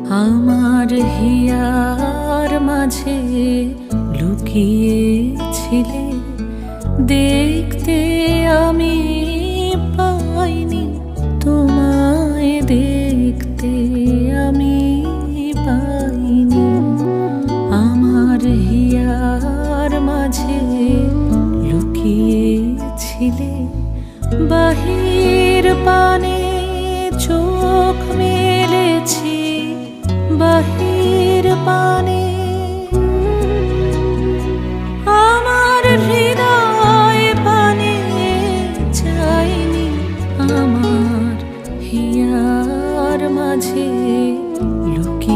আমার হিয়ার মাঝে লুকিয়েছিলে, দেখতে আমি পাইনি তোমায়, দেখতে আমি পাইনি। আমার হিয়ার মাঝে লুকিয়েছিলে, বাহির পানে চোখ মেলেছি, বাহির পানে। আমার হৃদয় পানে চাইনি, আমার হিয়ার মাঝে লুকিয়ে